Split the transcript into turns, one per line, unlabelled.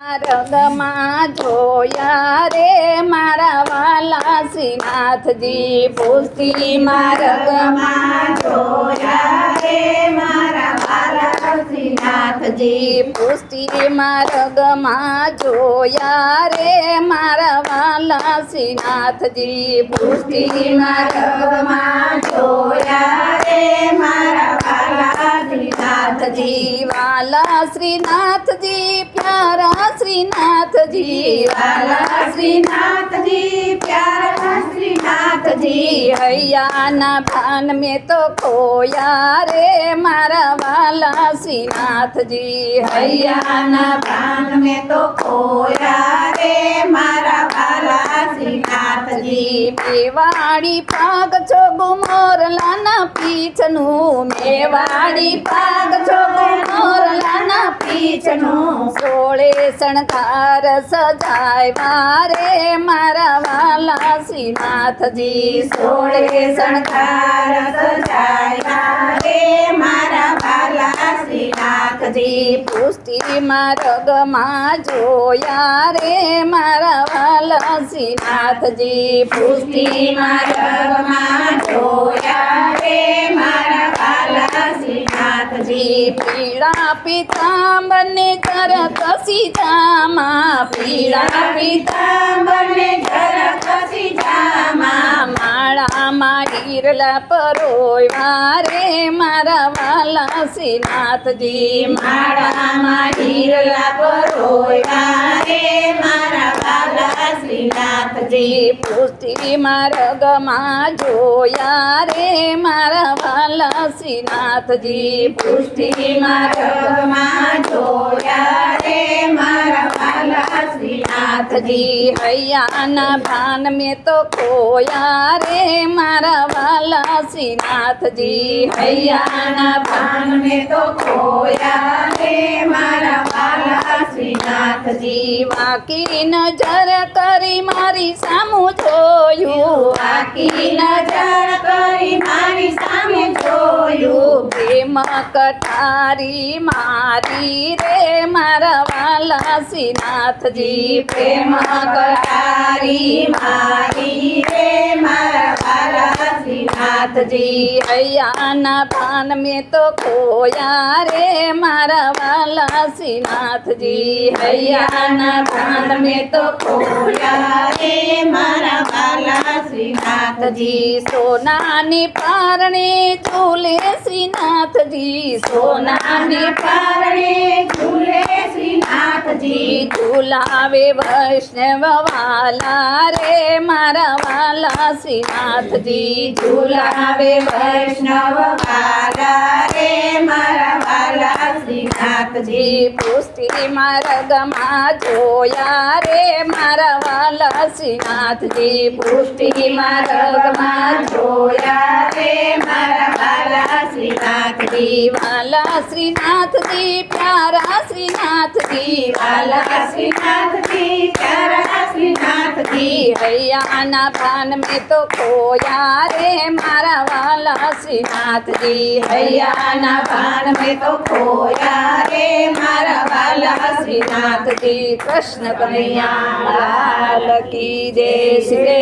રંગમાં જોયા રે મારા વાલા શ્રીનાથજી પુષ્ટિમાં રંગમાં જોયા રે મારા વાલા શ્રીનાથજી પુષ્ટિમાં રંગમાં જોયા રે મારા વાલા શ્રીનાથજી પુષ્ટિમાં રંગમાં જોયા રે મારા વાલા શ્રીનાથજી વાલા શ્રીનાથજી પ્યારા श्रीनाथजी वाला श्रीनाथजी प्यारा श्रीनाथजी हैया ना भान में तो खोया रे मारा वाला श्रीनाथजी हैया ना भान में तो खोया रे मारा वाला श्रीनाथजी मेवाड़ी पाग छो गुमोरला ना पीछનું मेवाड़ी पाग छो गुमोरला ना पीछનું સોળે શણગાર સજાવ્યા રે મારા વાલા શ્રીનાથજી સોળે શણગાર સજાવ્યા રે મારા વાલા શ્રીનાથજી પુષ્ટિમાં રંગમાં જોયા રે મારા વાલા શ્રીનાથજી પુષ્ટિમાં રંગમાં જોયા રે મારા વાલા શ્રીનાથજી પીળા પિતાંબરને કસી જામા પીળા પિતાંબરને કસી જામા માળામાં હીરલા પરોવ્યા રે મારા વાલા શ્રીનાથજી માળામાં હીરલા પરોવ્યા રે મારા વાલા શ્રીનાથજી પુષ્ટિમાં રંગમાં જોયા રે મારા વાલા શ્રીનાથજી પુષ્ટિમાં રંગમાં જોયા રે મારા વાલા શ્રીનાથજી હૈયાના ભાન મેં તો ખોયા રે મારા વાલા શ્રીનાથજી હૈયાના ભાન મેં તો ખોયા રે મારા વાલા શ્રીનાથજી વાકી નજર કરી મારી સામું જોયું વાકી નજર કરી મારી સામે જોયું પ્રેમ કટારી મારી રે મારા વાલા શ્રીનાથજી પ્રેમ કટારી મારી રે મારા વાલા શ્રીનાથજી હૈયાના ભાન મેં તો ખોયા રે મારા વાલા શ્રીનાથજી હૈયાના ભાન મેં તો ખોયા રે મારા વાલા શ્રીનાથજી સોનાની પારણે ઝૂલે શ્રીનાથજી સોનાની પારણે ઝૂલે શ્રીનાથજી ઝૂલાવે વૈષ્ણવ વાલા રે મારા વાલા શ્રીનાથજી ઝૂલાવે વૈષ્ણવ વાલા રે મારા વાલા શ્રીનાથજી પુષ્ટિમાં રંગમાં જોયા રે મારા વાલા શ્રીનાથજી પુષ્ટિમાં રંગમાં જોયા રે મારા વાલા શ્રીનાથજી વાલા શ્રીનાથજી પ્યારા શ્રીનાથજી વાલા શ્રીનાથજી પ્યારા શ્રીનાથજી હૈયાના ભાન મેં તો ખોયા રે મારા વાલા શ્રીનાથજી હૈયાના ભાન મેં તો ખોયા રે મારા વાલા શ્રીનાથજી કૃષ્ણ કનૈયા લાલ કી જય શ્રી